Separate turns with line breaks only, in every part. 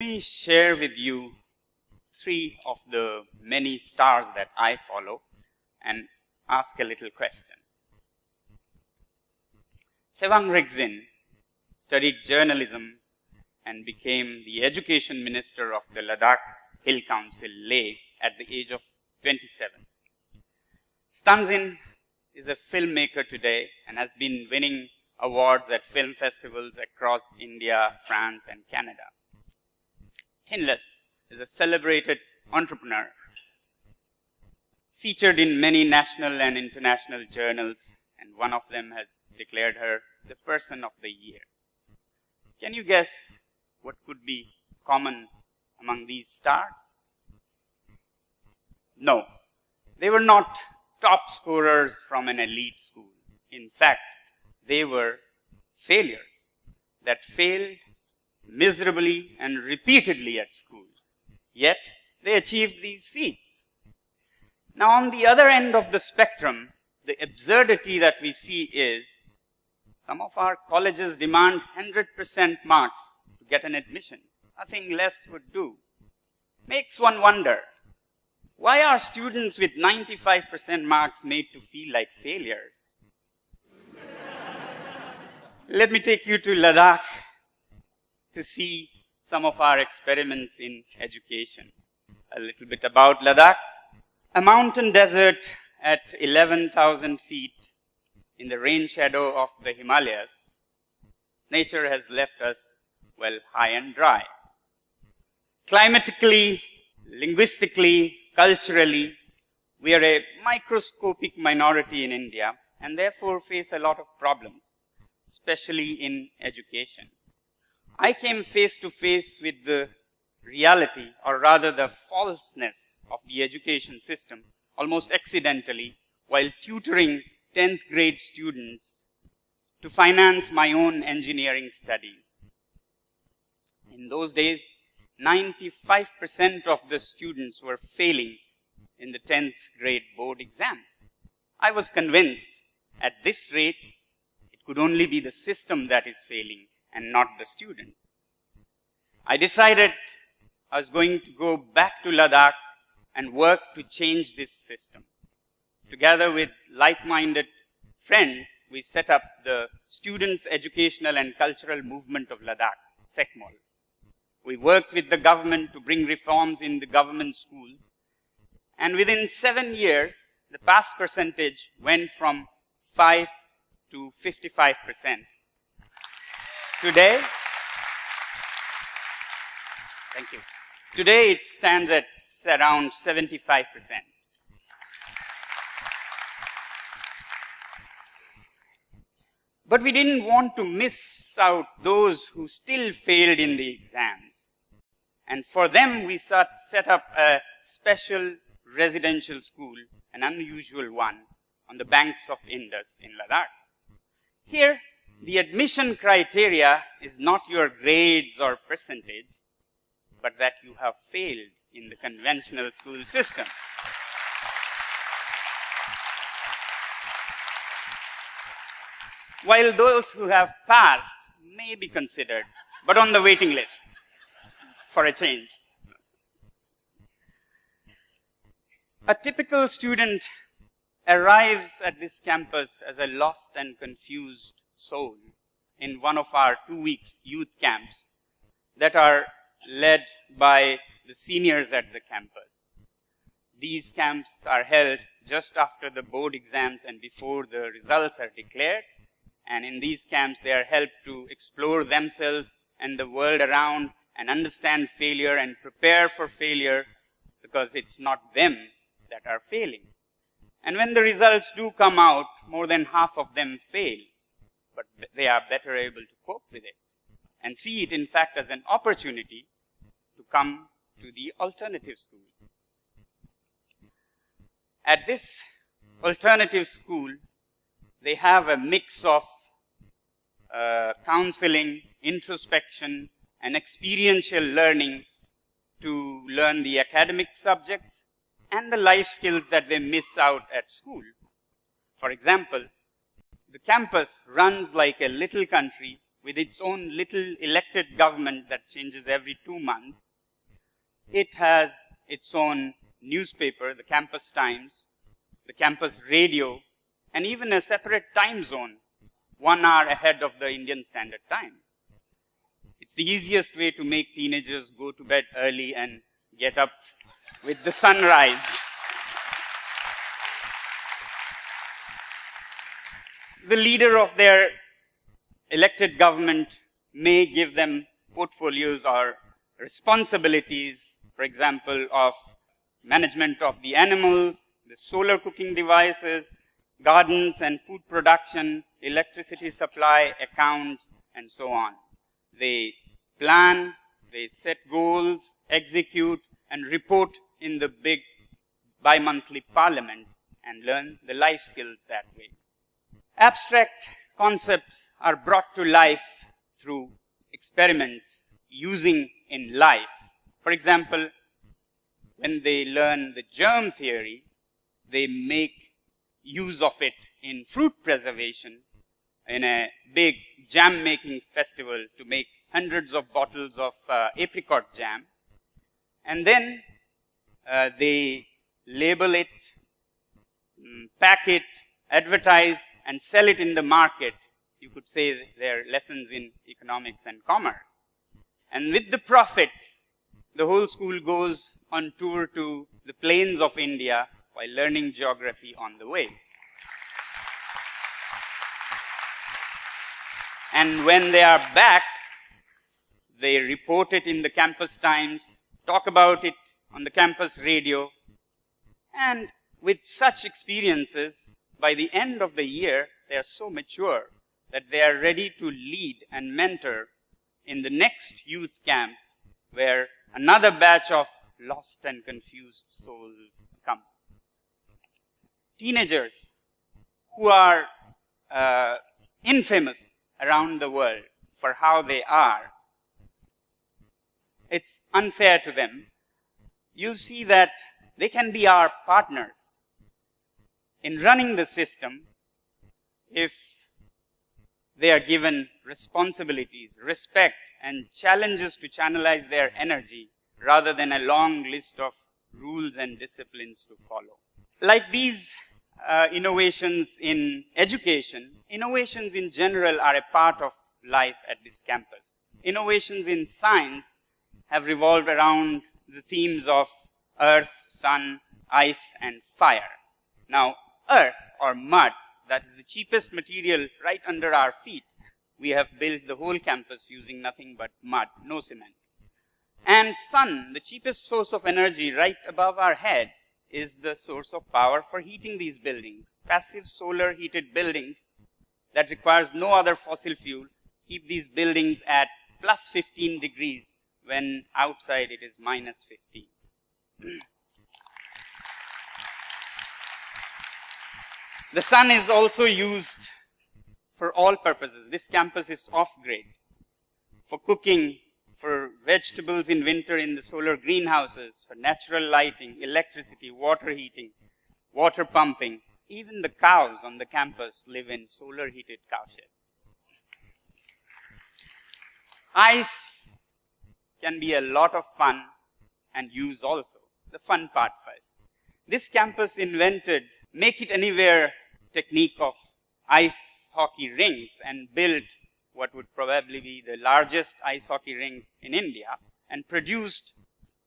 Let me share with you three of the many stars that I follow and ask a little question. Sewang Rigzin studied journalism and became the education minister of the Ladakh Hill Council, Leh, at the age of 27. Stanzin is a filmmaker today and has been winning awards at film festivals across India, France, and Canada. Tinless is a celebrated entrepreneur, featured in many national and international journals, and one of them has declared her the person of the year. Can you guess what could be common among these stars? No, they were not top scorers from an elite school. In fact, they were failures that failed miserably and repeatedly at school. Yet, they achieved these feats. Now, on the other end of the spectrum, the absurdity that we see is some of our colleges demand 100% marks to get an admission. Nothing less would do. Makes one wonder, why are students with 95% marks made to feel like failures? Let me take you to Ladakh to see some of our experiments in education. A little bit about Ladakh. A mountain desert at 11,000 feet in the rain shadow of the Himalayas. Nature has left us, well, high and dry. Climatically, linguistically, culturally, we are a microscopic minority in India and therefore face a lot of problems, especially in education. I came face to face with the reality, or rather the falseness, of the education system almost accidentally while tutoring 10th grade students to finance my own engineering studies. In those days, 95% of the students were failing in the 10th grade board exams. I was convinced at this rate, it could only be the system that is failing and not the students. I decided I was going to go back to Ladakh and work to change this system. Together with like-minded friends, we set up the Students' Educational and Cultural Movement of Ladakh, SECMOL. We worked with the government to bring reforms in the government schools, and within 7 years, the pass percentage went from 5 to 55%. Today, thank you. Today it stands at around 75%. But we didn't want to miss out those who still failed in the exams. And for them, we set up a special residential school, an unusual one, on the banks of Indus in Ladakh. Here, the admission criteria is not your grades or percentage, but that you have failed in the conventional school system. While those who have passed may be considered, but on the waiting list for a change. A typical student arrives at this campus as a lost and confused soul in one of our 2-week youth camps that are led by the seniors at the campus. These camps are held just after the board exams and before the results are declared. And in these camps, they are helped to explore themselves and the world around and understand failure and prepare for failure, because it's not them that are failing. And when the results do come out, more than half of them fail, but they are better able to cope with it and see it, in fact, as an opportunity to come to the alternative school. At this alternative school, they have a mix of counseling, introspection, and experiential learning to learn the academic subjects and the life skills that they miss out at school. For example, the campus runs like a little country with its own little elected government that changes every 2 months. It has its own newspaper, the Campus Times, the campus radio, and even a separate time zone, 1 hour ahead of the Indian Standard Time. It's the easiest way to make teenagers go to bed early and get up with the sunrise. The leader of their elected government may give them portfolios or responsibilities, for example, of management of the animals, the solar cooking devices, gardens and food production, electricity supply, accounts, and so on. They plan, they set goals, execute, and report in the big bi-monthly parliament and learn the life skills that way. Abstract concepts are brought to life through experiments using in life. For example, when they learn the germ theory, they make use of it in fruit preservation in a big jam making festival to make hundreds of bottles of apricot jam. And then they label it, pack it, advertise, and sell it in the market. You could say their lessons in economics and commerce. And with the profits, the whole school goes on tour to the plains of India while learning geography on the way. And when they are back, they report it in the Campus Times, talk about it on the campus radio, and with such experiences, by the end of the year, they are so mature that they are ready to lead and mentor in the next youth camp where another batch of lost and confused souls come. Teenagers who are infamous around the world for how they are, it's unfair to them. You'll see that they can be our partners in running the system if they are given responsibilities, respect, and challenges to channelize their energy rather than a long list of rules and disciplines to follow. Like these innovations in education, innovations in general are a part of life at this campus. Innovations in science have revolved around the themes of earth, sun, ice, and fire. Now, earth or mud, that is the cheapest material right under our feet. We have built the whole campus using nothing but mud, no cement. And sun, the cheapest source of energy right above our head, is the source of power for heating these buildings. Passive solar heated buildings that requires no other fossil fuel keep these buildings at plus 15 degrees when outside it is minus 15. The sun is also used for all purposes. This campus is off-grid. For cooking, for vegetables in winter in the solar greenhouses, for natural lighting, electricity, water heating, water pumping. Even the cows on the campus live in solar-heated cowsheds. Ice can be a lot of fun and use also. The fun part first. This campus invented make it anywhere technique of ice hockey rinks and built what would probably be the largest ice hockey rink in India and produced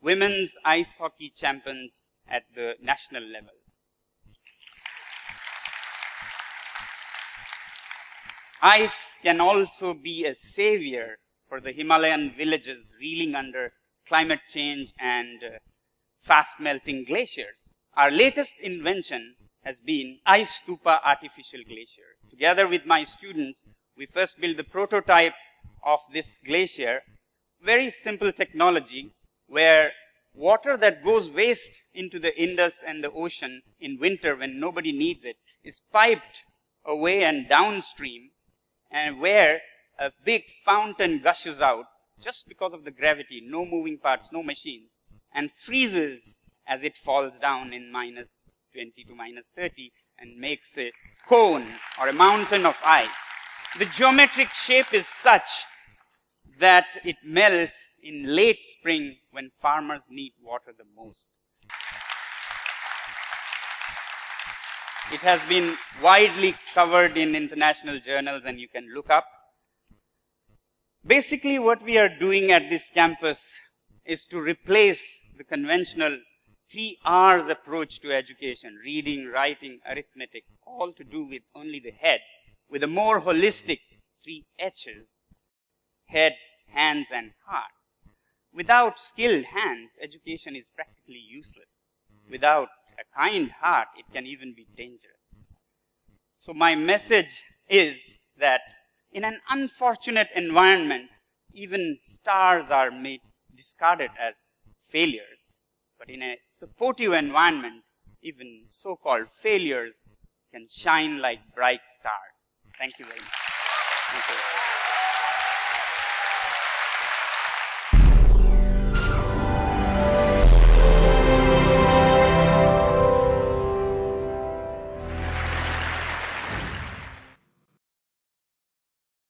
women's ice hockey champions at the national level. Ice can also be a savior for the Himalayan villages reeling under climate change and fast melting glaciers. Our latest invention has been Ice Stupa artificial glacier. Together with my students, we first built the prototype of this glacier, very simple technology where water that goes waste into the Indus and the ocean in winter when nobody needs it is piped away and downstream, and where a big fountain gushes out just because of the gravity, no moving parts, no machines, and freezes as it falls down in minus 20 to minus 30 and makes a cone or a mountain of ice. The geometric shape is such that it melts in late spring when farmers need water the most. It has been widely covered in international journals and you can look up. Basically, what we are doing at this campus is to replace the conventional 3 R's approach to education, reading, writing, arithmetic, all to do with only the head, with a more holistic 3 H's, head, hands, and heart. Without skilled hands, education is practically useless. Without a kind heart, it can even be dangerous. So my message is that in an unfortunate environment, even stars are discarded as failures. But in a supportive environment, even so-called failures can shine like bright stars. Thank you very much. Thank you.